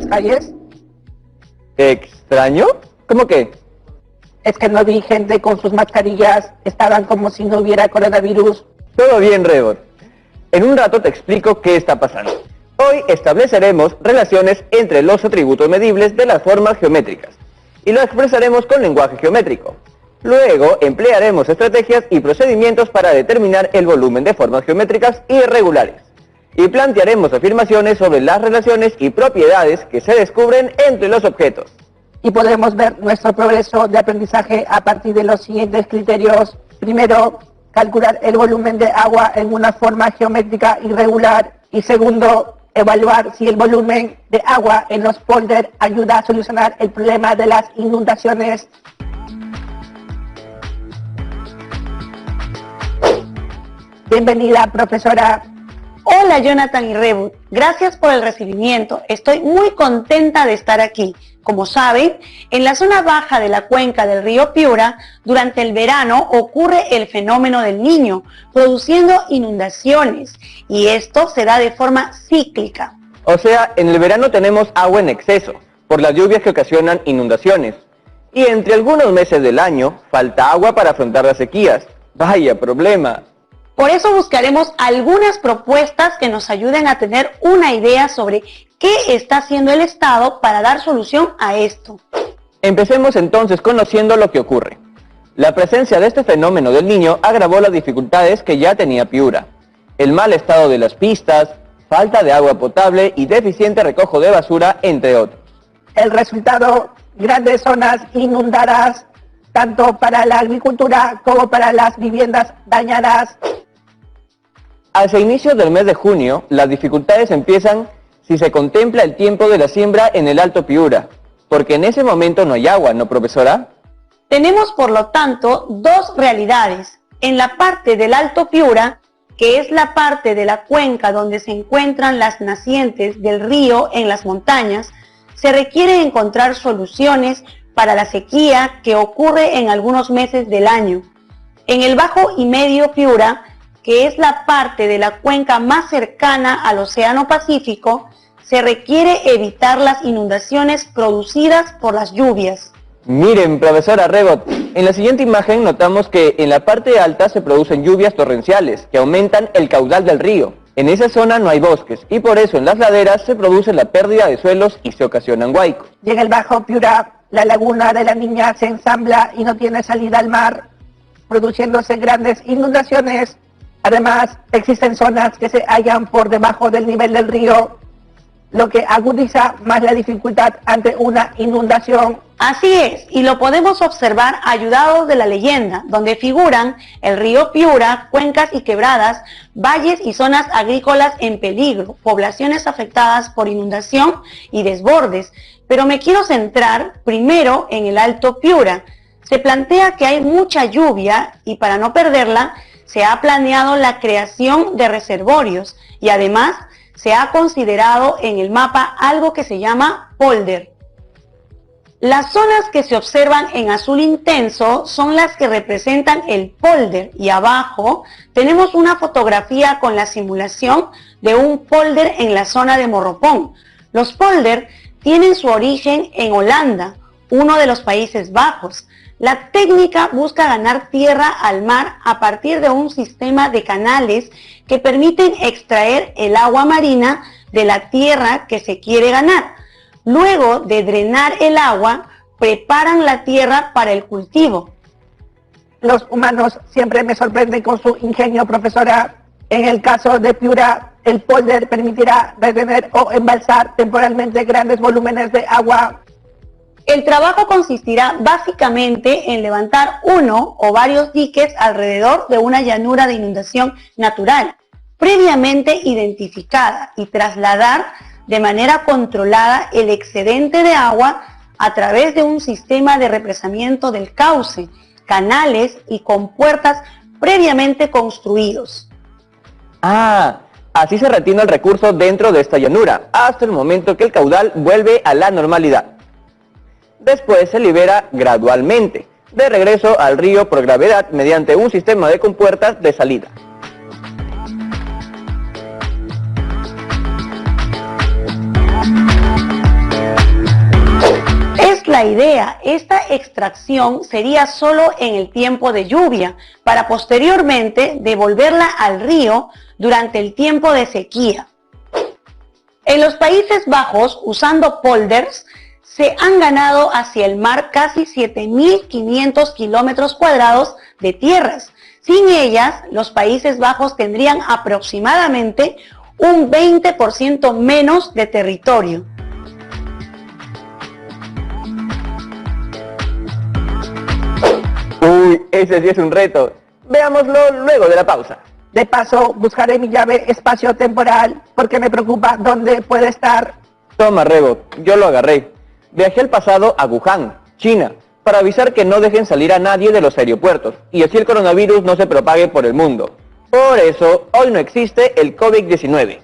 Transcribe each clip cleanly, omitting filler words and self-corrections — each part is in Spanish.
calles? ¿Extraño? ¿Cómo qué? Es que no vi gente con sus mascarillas, estaban como si no hubiera coronavirus. Todo bien, Rebot. En un rato te explico qué está pasando. Hoy estableceremos relaciones entre los atributos medibles de las formas geométricas y lo expresaremos con lenguaje geométrico. Luego emplearemos estrategias y procedimientos para determinar el volumen de formas geométricas irregulares y plantearemos afirmaciones sobre las relaciones y propiedades que se descubren entre los objetos. Y podremos ver nuestro progreso de aprendizaje a partir de los siguientes criterios. Primero, calcular el volumen de agua en una forma geométrica irregular. Y segundo, evaluar si el volumen de agua en los polders ayuda a solucionar el problema de las inundaciones. Bienvenida, profesora. Hola, Jonathan y Rebot. Gracias por el recibimiento. Estoy muy contenta de estar aquí. Como saben, en la zona baja de la cuenca del río Piura, durante el verano ocurre el fenómeno del Niño, produciendo inundaciones, y esto se da de forma cíclica. O sea, en el verano tenemos agua en exceso, por las lluvias que ocasionan inundaciones. Y entre algunos meses del año, falta agua para afrontar las sequías. ¡Vaya problema! Por eso buscaremos algunas propuestas que nos ayuden a tener una idea sobre qué está haciendo el Estado para dar solución a esto. Empecemos entonces conociendo lo que ocurre. La presencia de este fenómeno del Niño agravó las dificultades que ya tenía Piura. El mal estado de las pistas, falta de agua potable y deficiente recojo de basura, entre otros. El resultado, grandes zonas inundadas, tanto para la agricultura como para las viviendas dañadas. Hacia inicios del mes de junio, las dificultades empiezan si se contempla el tiempo de la siembra en el Alto Piura, porque en ese momento no hay agua, ¿no, profesora? Tenemos, por lo tanto, dos realidades. En la parte del Alto Piura, que es la parte de la cuenca donde se encuentran las nacientes del río en las montañas, se requiere encontrar soluciones para la sequía que ocurre en algunos meses del año. En el Bajo y Medio Piura, que es la parte de la cuenca más cercana al Océano Pacífico, se requiere evitar las inundaciones producidas por las lluvias. Miren, profesora Rebot, en la siguiente imagen notamos que en la parte alta se producen lluvias torrenciales que aumentan el caudal del río. En esa zona no hay bosques y por eso en las laderas se produce la pérdida de suelos y se ocasionan huaicos. Y en el Bajo Piura, la laguna de la Niña se ensambla y no tiene salida al mar, produciéndose grandes inundaciones. Además, existen zonas que se hallan por debajo del nivel del río, lo que agudiza más la dificultad ante una inundación. Así es, y lo podemos observar ayudados de la leyenda, donde figuran el río Piura, cuencas y quebradas, valles y zonas agrícolas en peligro, poblaciones afectadas por inundación y desbordes. Pero me quiero centrar primero en el Alto Piura. Se plantea que hay mucha lluvia y para no perderla, se ha planeado la creación de reservorios y además se ha considerado en el mapa algo que se llama polder. Las zonas que se observan en azul intenso son las que representan el polder y abajo tenemos una fotografía con la simulación de un polder en la zona de Morropón. Los polder tienen su origen en Holanda, uno de los Países Bajos. La técnica busca ganar tierra al mar a partir de un sistema de canales que permiten extraer el agua marina de la tierra que se quiere ganar. Luego de drenar el agua, preparan la tierra para el cultivo. Los humanos siempre me sorprenden con su ingenio, profesora. En el caso de Piura, el polder permitirá retener o embalsar temporalmente grandes volúmenes de agua. El trabajo consistirá básicamente en levantar uno o varios diques alrededor de una llanura de inundación natural, previamente identificada, y trasladar de manera controlada el excedente de agua a través de un sistema de represamiento del cauce, canales y compuertas previamente construidos. Así se retiene el recurso dentro de esta llanura, hasta el momento que el caudal vuelve a la normalidad. Después se libera gradualmente, de regreso al río por gravedad mediante un sistema de compuertas de salida. la idea, esta extracción sería solo en el tiempo de lluvia, para posteriormente devolverla al río durante el tiempo de sequía. En los Países Bajos, usando polders, se han ganado hacia el mar casi 7.500 kilómetros cuadrados de tierras. Sin ellas, los Países Bajos tendrían aproximadamente un 20% menos de territorio. Uy, ese sí es un reto. Veámoslo luego de la pausa. De paso, buscaré mi llave espacio-temporal porque me preocupa dónde puede estar. Toma, Rebo, yo lo agarré. Viajé al pasado a Wuhan, China, para avisar que no dejen salir a nadie de los aeropuertos y así el coronavirus no se propague por el mundo. Por eso, hoy no existe el COVID-19.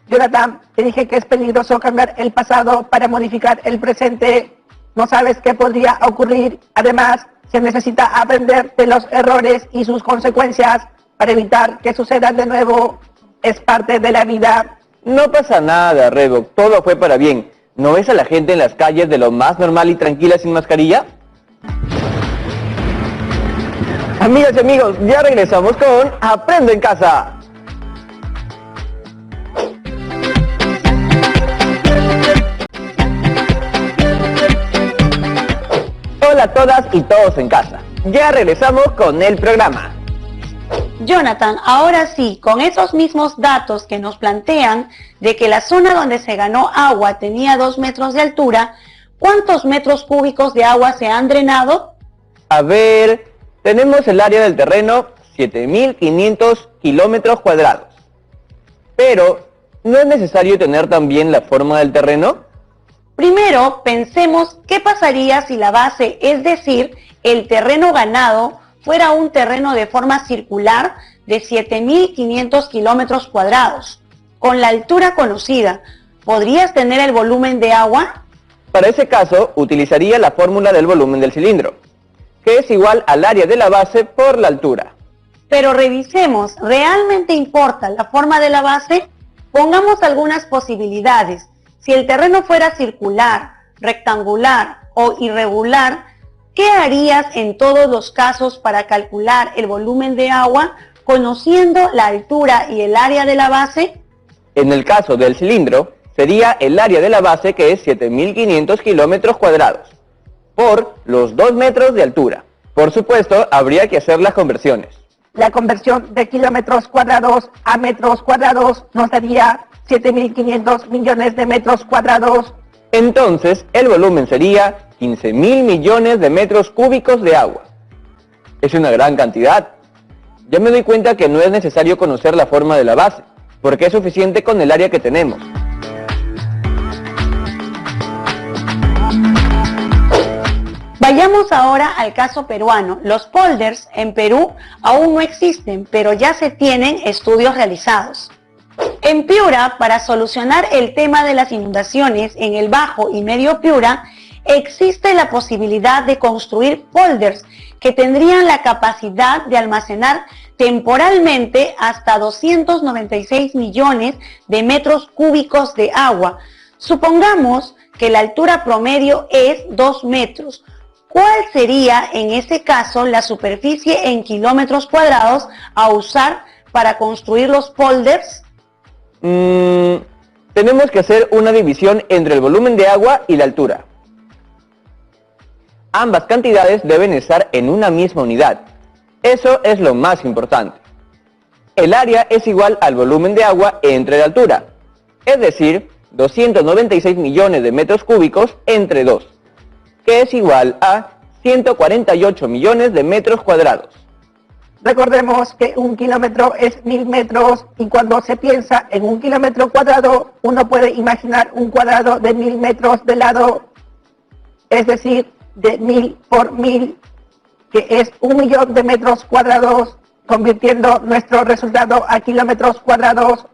Jonathan, te dije que es peligroso cambiar el pasado para modificar el presente. No sabes qué podría ocurrir. Además, se necesita aprender de los errores y sus consecuencias para evitar que sucedan de nuevo. Es parte de la vida. No pasa nada, Rebo, todo fue para bien. ¿No ves a la gente en las calles de lo más normal y tranquila sin mascarilla? Amigas y amigos, ya regresamos con Aprende en Casa. Hola a todas y todos en casa. Ya regresamos con el programa. Jonathan, ahora sí, con esos mismos datos que nos plantean de que la zona donde se ganó agua tenía 2 metros de altura, ¿cuántos metros cúbicos de agua se han drenado? A ver, tenemos el área del terreno, 7.500 kilómetros cuadrados. Pero, ¿no es necesario tener también la forma del terreno? Primero, pensemos qué pasaría si la base, es decir, el terreno ganado, fuera un terreno de forma circular de 7.500 kilómetros cuadrados. Con la altura conocida, ¿podrías tener el volumen de agua? Para ese caso, utilizaría la fórmula del volumen del cilindro, que es igual al área de la base por la altura. Pero revisemos, ¿realmente importa la forma de la base? Pongamos algunas posibilidades. Si el terreno fuera circular, rectangular o irregular, ¿qué harías en todos los casos para calcular el volumen de agua conociendo la altura y el área de la base? En el caso del cilindro, sería el área de la base, que es 7.500 kilómetros cuadrados, por los 2 metros de altura. Por supuesto, habría que hacer las conversiones. La conversión de kilómetros cuadrados a metros cuadrados nos daría 7.500 millones de metros cuadrados. Entonces, el volumen sería 15.000 millones de metros cúbicos de agua. Es una gran cantidad. Ya me doy cuenta que no es necesario conocer la forma de la base, porque es suficiente con el área que tenemos. Vayamos ahora al caso peruano. Los polders en Perú aún no existen, pero ya se tienen estudios realizados. En Piura, para solucionar el tema de las inundaciones en el Bajo y Medio Piura, existe la posibilidad de construir polders que tendrían la capacidad de almacenar temporalmente hasta 296 millones de metros cúbicos de agua. Supongamos que la altura promedio es 2 metros. ¿Cuál sería en ese caso la superficie en kilómetros cuadrados a usar para construir los polders? Tenemos que hacer una división entre el volumen de agua y la altura. Ambas cantidades deben estar en una misma unidad. Eso es lo más importante. El área es igual al volumen de agua entre la altura, es decir, 296 millones de metros cúbicos entre 2, que es igual a 148 millones de metros cuadrados. Recordemos que un kilómetro es 1.000 metros y cuando se piensa en un kilómetro cuadrado, uno puede imaginar un cuadrado de 1.000 metros de lado, es decir, de 1.000 por 1.000, que es 1.000.000 de metros cuadrados, convirtiendo nuestro resultado a kilómetros cuadrados.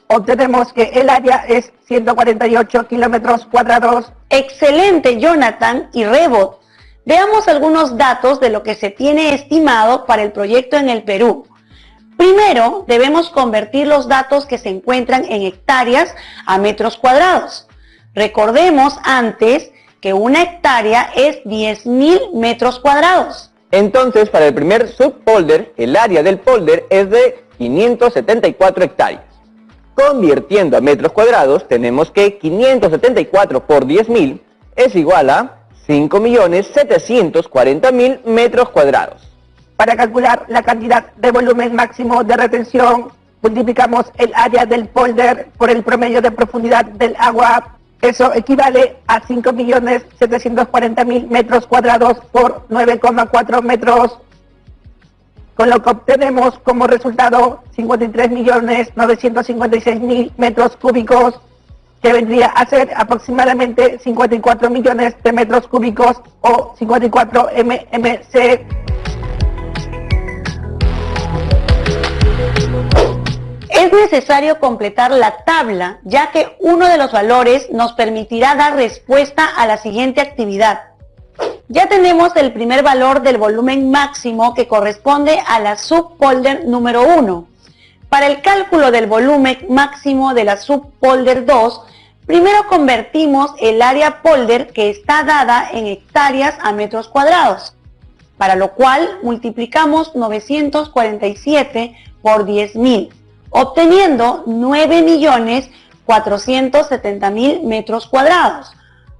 Obtenemos que el área es 148 kilómetros cuadrados. Excelente, Jonathan y Rebot. Veamos algunos datos de lo que se tiene estimado para el proyecto en el Perú. Primero, debemos convertir los datos que se encuentran en hectáreas a metros cuadrados. Recordemos antes que una hectárea es 10.000 metros cuadrados. Entonces, para el primer subpolder, el área del polder es de 574 hectáreas. Convirtiendo a metros cuadrados, tenemos que 574 por 10.000 es igual a 5.740.000 metros cuadrados. Para calcular la cantidad de volumen máximo de retención, multiplicamos el área del polder por el promedio de profundidad del agua. Eso equivale a 5.740.000 metros cuadrados por 9,4 metros, con lo que obtenemos como resultado 53.956.000 metros cúbicos, que vendría a ser aproximadamente 54 millones de metros cúbicos o 54 mmc. Es necesario completar la tabla, ya que uno de los valores nos permitirá dar respuesta a la siguiente actividad. Ya tenemos el primer valor del volumen máximo, que corresponde a la subpolder número 1. Para el cálculo del volumen máximo de la subpolder 2, primero convertimos el área polder, que está dada en hectáreas, a metros cuadrados, para lo cual multiplicamos 947 por 10.000, obteniendo 9.470.000 metros cuadrados.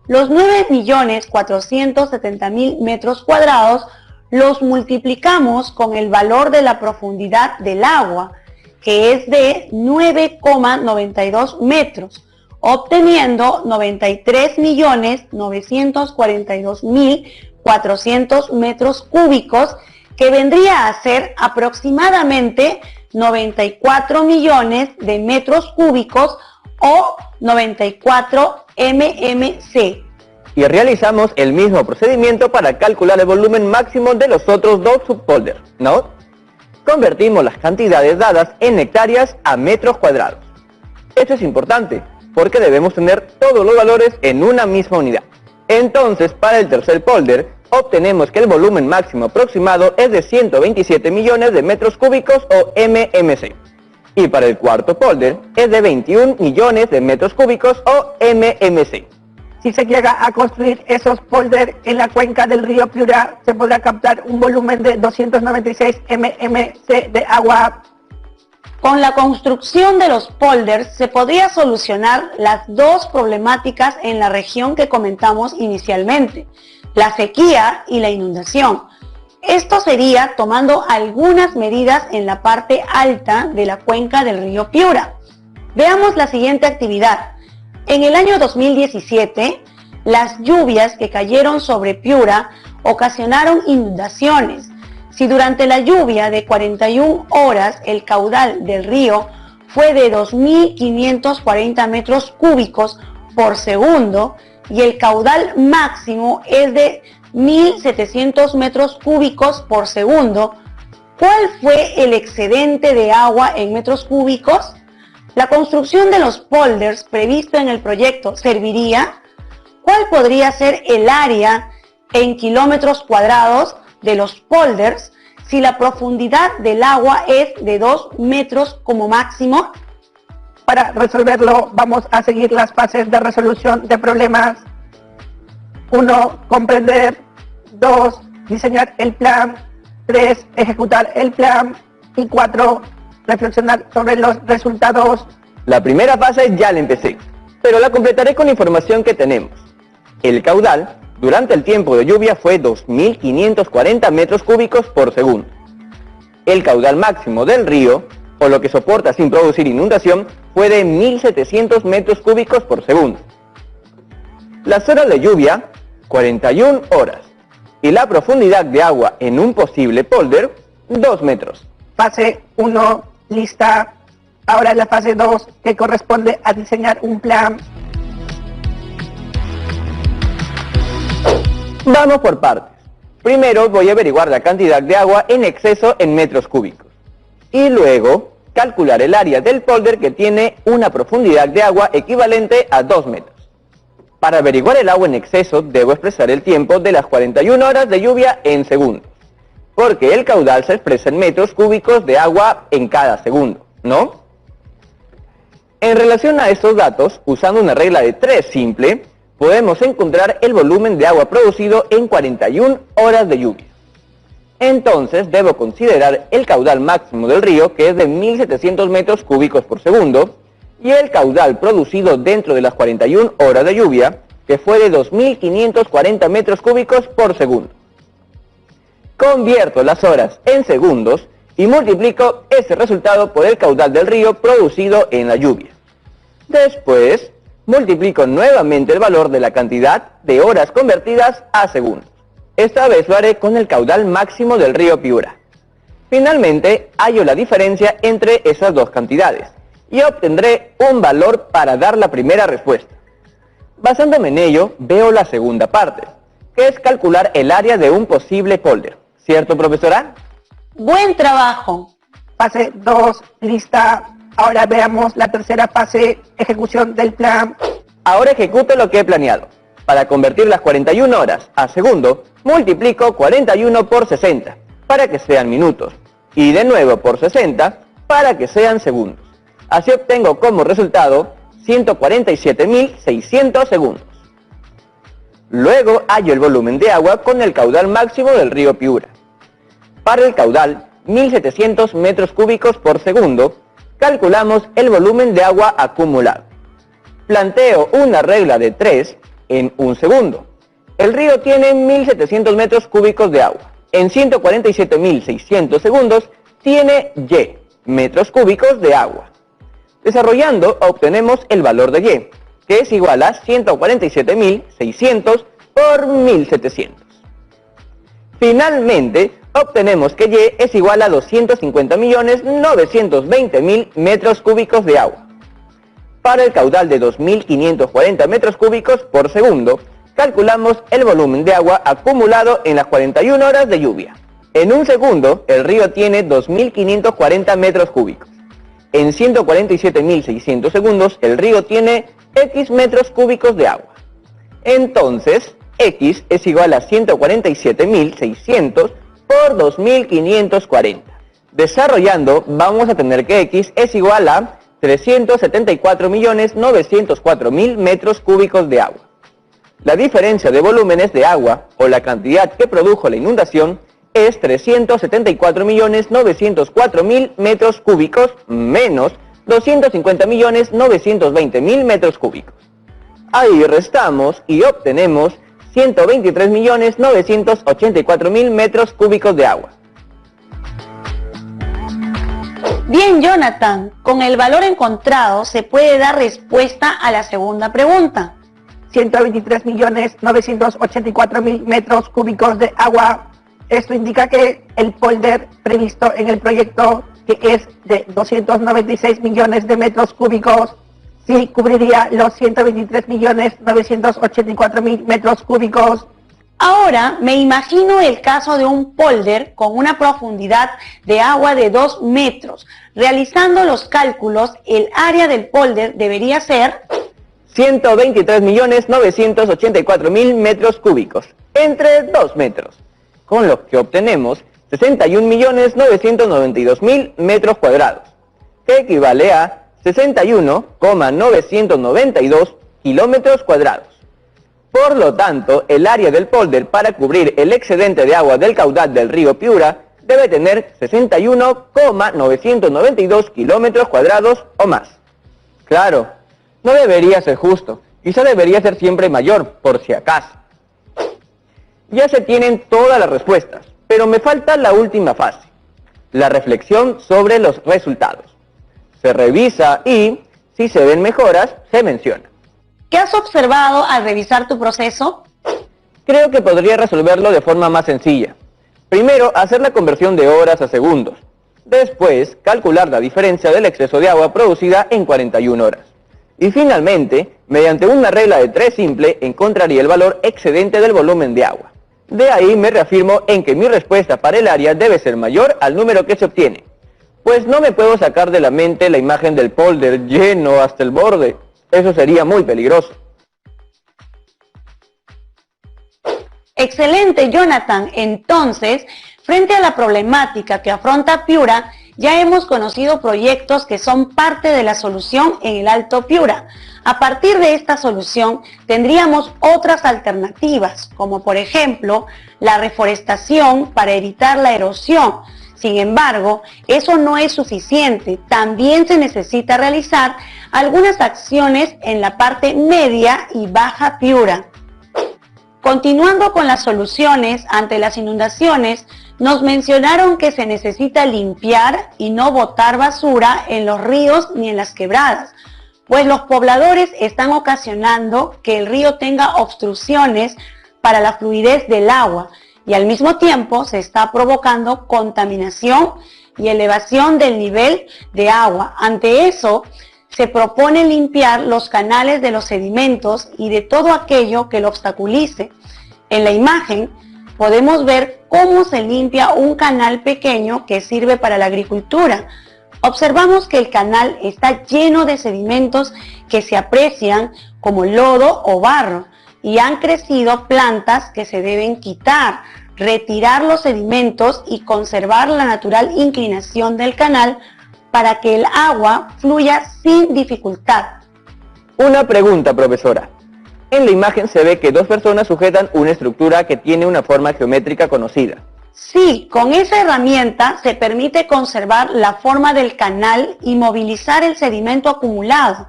Los 9.470.000 metros cuadrados los multiplicamos con el valor de la profundidad del agua, que es de 9,92 metros, obteniendo 93.942.400 metros cúbicos, que vendría a ser aproximadamente 94 millones de metros cúbicos o 94 mmc. Y realizamos el mismo procedimiento para calcular el volumen máximo de los otros dos subpolders, ¿no? Convertimos las cantidades dadas en hectáreas a metros cuadrados. Esto es importante porque debemos tener todos los valores en una misma unidad. Entonces, para el tercer polder, obtenemos que el volumen máximo aproximado es de 127 millones de metros cúbicos o mmc. Y para el cuarto polder es de 21 millones de metros cúbicos o mmc. Si se llega a construir esos polders en la cuenca del río Piura, se podrá captar un volumen de 296 mmc de agua. Con la construcción de los polders se podría solucionar las dos problemáticas en la región que comentamos inicialmente, la sequía y la inundación. Esto sería tomando algunas medidas en la parte alta de la cuenca del río Piura. Veamos la siguiente actividad. En el año 2017, las lluvias que cayeron sobre Piura ocasionaron inundaciones. Si durante la lluvia de 41 horas el caudal del río fue de 2.540 metros cúbicos por segundo y el caudal máximo es de 1.700 metros cúbicos por segundo, ¿cuál fue el excedente de agua en metros cúbicos? ¿La construcción de los polders previsto en el proyecto serviría? ¿Cuál podría ser el área en kilómetros cuadrados de los polders si la profundidad del agua es de 2 metros como máximo? Para resolverlo, vamos a seguir las fases de resolución de problemas. 1. Comprender. 2. Diseñar el plan. 3. Ejecutar el plan. Y 4. Reflexionar sobre los resultados. La primera fase ya la empecé, pero la completaré con la información que tenemos. El caudal durante el tiempo de lluvia fue 2.540 metros cúbicos por segundo. El caudal máximo del río, o lo que soporta sin producir inundación, fue de 1.700 metros cúbicos por segundo. Las horas de lluvia, 41 horas. Y la profundidad de agua en un posible polder, 2 metros. Fase 1, lista. Ahora la fase 2, que corresponde a diseñar un plan. Vamos por partes. Primero voy a averiguar la cantidad de agua en exceso en metros cúbicos. Y luego calcular el área del polder que tiene una profundidad de agua equivalente a 2 metros. Para averiguar el agua en exceso debo expresar el tiempo de las 41 horas de lluvia en segundos, porque el caudal se expresa en metros cúbicos de agua en cada segundo, ¿no? En relación a estos datos, usando una regla de 3 simple, podemos encontrar el volumen de agua producido en 41 horas de lluvia. Entonces debo considerar el caudal máximo del río, que es de 1.700 metros cúbicos por segundo, y el caudal producido dentro de las 41 horas de lluvia, que fue de 2.540 metros cúbicos por segundo. Convierto las horas en segundos y multiplico ese resultado por el caudal del río producido en la lluvia. Después, multiplico nuevamente el valor de la cantidad de horas convertidas a segundos. Esta vez lo haré con el caudal máximo del río Piura. Finalmente, hallo la diferencia entre esas dos cantidades y obtendré un valor para dar la primera respuesta. Basándome en ello, veo la segunda parte, que es calcular el área de un posible polder. ¿Cierto, profesora? Buen trabajo. Fase 2, lista. Ahora veamos la tercera fase, ejecución del plan. Ahora ejecuto lo que he planeado. Para convertir las 41 horas a segundo, multiplico 41 por 60 para que sean minutos y de nuevo por 60 para que sean segundos. Así obtengo como resultado 147.600 segundos. Luego hallo el volumen de agua con el caudal máximo del río Piura. Para el caudal, 1.700 metros cúbicos por segundo, calculamos el volumen de agua acumulado. Planteo una regla de 3 en un segundo. El río tiene 1.700 metros cúbicos de agua. En 147.600 segundos tiene Y metros cúbicos de agua. Desarrollando, obtenemos el valor de Y, que es igual a 147.600 por 1.700. Finalmente, obtenemos que Y es igual a 250.920.000 metros cúbicos de agua. Para el caudal de 2.540 metros cúbicos por segundo, calculamos el volumen de agua acumulado en las 41 horas de lluvia. En un segundo, el río tiene 2.540 metros cúbicos. En 147.600 segundos, el río tiene X metros cúbicos de agua. Entonces, X es igual a 147.600 por 2.540. Desarrollando, vamos a tener que X es igual a 374.904.000 metros cúbicos de agua. La diferencia de volúmenes de agua, o la cantidad que produjo la inundación, es 374.904.000 metros cúbicos menos 250.920.000 metros cúbicos. Ahí restamos y obtenemos 123.984.000 metros cúbicos de agua. Bien, Jonathan, con el valor encontrado se puede dar respuesta a la segunda pregunta. 123.984.000 metros cúbicos de agua. Esto indica que el polder previsto en el proyecto, que es de 296 millones de metros cúbicos, sí cubriría los 123.984.000 metros cúbicos. Ahora me imagino el caso de un polder con una profundidad de agua de 2 metros. Realizando los cálculos, el área del polder debería ser 123.984.000 metros cúbicos entre 2 metros, con lo que obtenemos 61.992.000 metros cuadrados, que equivale a 61,992 kilómetros cuadrados. Por lo tanto, el área del polder para cubrir el excedente de agua del caudal del río Piura debe tener 61,992 kilómetros cuadrados o más. Claro, no debería ser justo, quizá debería ser siempre mayor, por si acaso. Ya se tienen todas las respuestas, pero me falta la última fase, la reflexión sobre los resultados. Se revisa y, si se ven mejoras, se menciona. ¿qué has observado al revisar tu proceso? Creo que podría resolverlo de forma más sencilla. Primero, hacer la conversión de horas a segundos. Después, calcular la diferencia del exceso de agua producida en 41 horas. Y finalmente, mediante una regla de 3 simple, encontraría el valor excedente del volumen de agua. De ahí me reafirmo en que mi respuesta para el área debe ser mayor al número que se obtiene. Pues no me puedo sacar de la mente la imagen del polder lleno hasta el borde. Eso sería muy peligroso. Excelente, Jonathan. Entonces, frente a la problemática que afronta Piura, ya hemos conocido proyectos que son parte de la solución en el Alto Piura. A partir de esta solución tendríamos otras alternativas, como por ejemplo la reforestación para evitar la erosión. Sin embargo, eso no es suficiente. También se necesita realizar algunas acciones en la parte media y baja Piura. Continuando con las soluciones ante las inundaciones, nos mencionaron que se necesita limpiar y no botar basura en los ríos ni en las quebradas, pues los pobladores están ocasionando que el río tenga obstrucciones para la fluidez del agua y al mismo tiempo se está provocando contaminación y elevación del nivel de agua. Ante eso, se propone limpiar los canales de los sedimentos y de todo aquello que lo obstaculice. En la imagen podemos ver cómo se limpia un canal pequeño que sirve para la agricultura. Observamos que el canal está lleno de sedimentos que se aprecian como lodo o barro y han crecido plantas que se deben quitar, retirar los sedimentos y conservar la natural inclinación del canal para que el agua fluya sin dificultad. Una pregunta, profesora. En la imagen se ve que dos personas sujetan una estructura que tiene una forma geométrica conocida. Sí, con esa herramienta se permite conservar la forma del canal y movilizar el sedimento acumulado.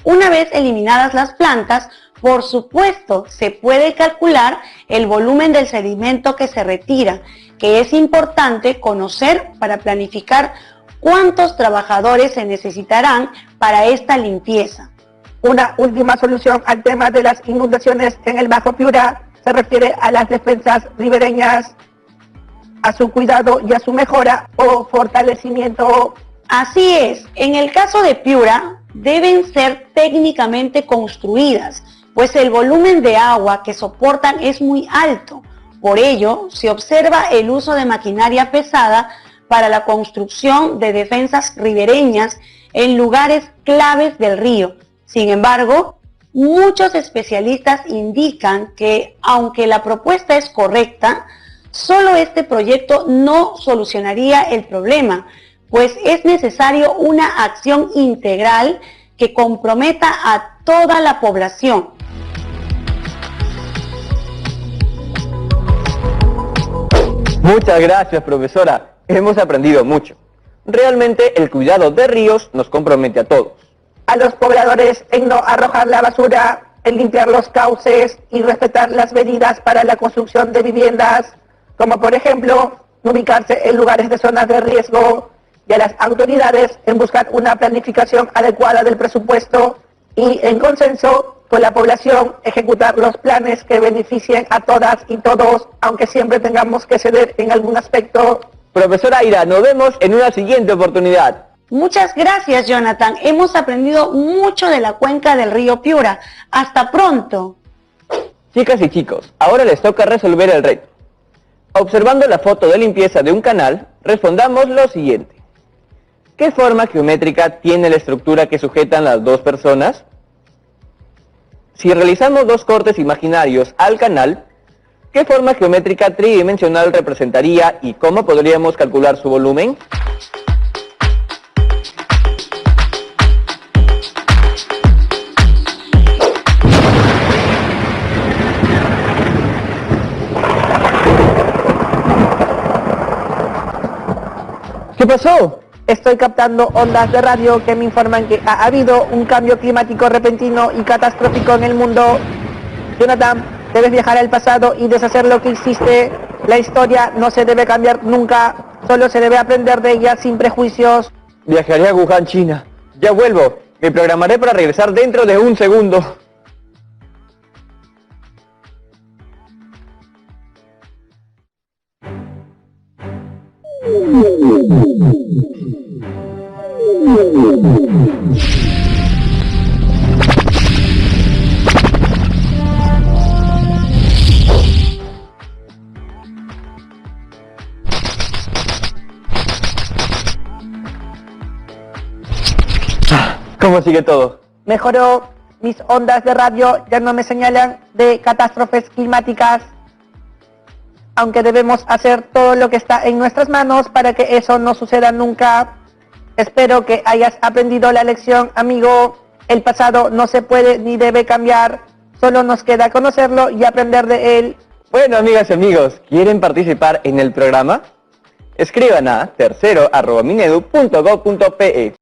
Una vez eliminadas las plantas, por supuesto, se puede calcular el volumen del sedimento que se retira, que es importante conocer para planificar cuántos trabajadores se necesitarán para esta limpieza. Una última solución al tema de las inundaciones en el Bajo Piura se refiere a las defensas ribereñas, a su cuidado y a su mejora o fortalecimiento. Así es, en el caso de Piura deben ser técnicamente construidas, pues el volumen de agua que soportan es muy alto. Por ello, se observa el uso de maquinaria pesada para la construcción de defensas ribereñas en lugares claves del río. Sin embargo, muchos especialistas indican que, aunque la propuesta es correcta, solo este proyecto no solucionaría el problema, pues es necesario una acción integral que comprometa a toda la población. Muchas gracias, profesora. Hemos aprendido mucho. Realmente el cuidado de ríos nos compromete a todos. A los pobladores en no arrojar la basura, en limpiar los cauces y respetar las medidas para la construcción de viviendas, como por ejemplo, ubicarse en lugares de zonas de riesgo, y a las autoridades en buscar una planificación adecuada del presupuesto y en consenso con la población ejecutar los planes que beneficien a todas y todos, aunque siempre tengamos que ceder en algún aspecto. Profesora Aira, nos vemos en una siguiente oportunidad. Muchas gracias, Jonathan. Hemos aprendido mucho de la cuenca del río Piura. ¡Hasta pronto! Chicas y chicos, ahora les toca resolver el reto. Observando la foto de limpieza de un canal, respondamos lo siguiente. ¿Qué forma geométrica tiene la estructura que sujetan las dos personas? Si realizamos dos cortes imaginarios al canal, ¿qué forma geométrica tridimensional representaría y cómo podríamos calcular su volumen? ¿Qué pasó? Estoy captando ondas de radio que me informan que ha habido un cambio climático repentino y catastrófico en el mundo. Jonathan, debes viajar al pasado y deshacer lo que hiciste. La historia no se debe cambiar nunca, solo se debe aprender de ella sin prejuicios. Viajaré a Wuhan, China. Ya vuelvo. Me programaré para regresar dentro de un segundo. ¿Cómo sigue todo? Mejoró, mis ondas de radio ya no me señalan de catástrofes climáticas. aunque debemos hacer todo lo que está en nuestras manos para que eso no suceda nunca. Espero que hayas aprendido la lección, amigo. El pasado no se puede ni debe cambiar, solo nos queda conocerlo y aprender de él. Bueno, amigas y amigos, ¿quieren participar en el programa? Escriban a tercero@minedu.gov.pe.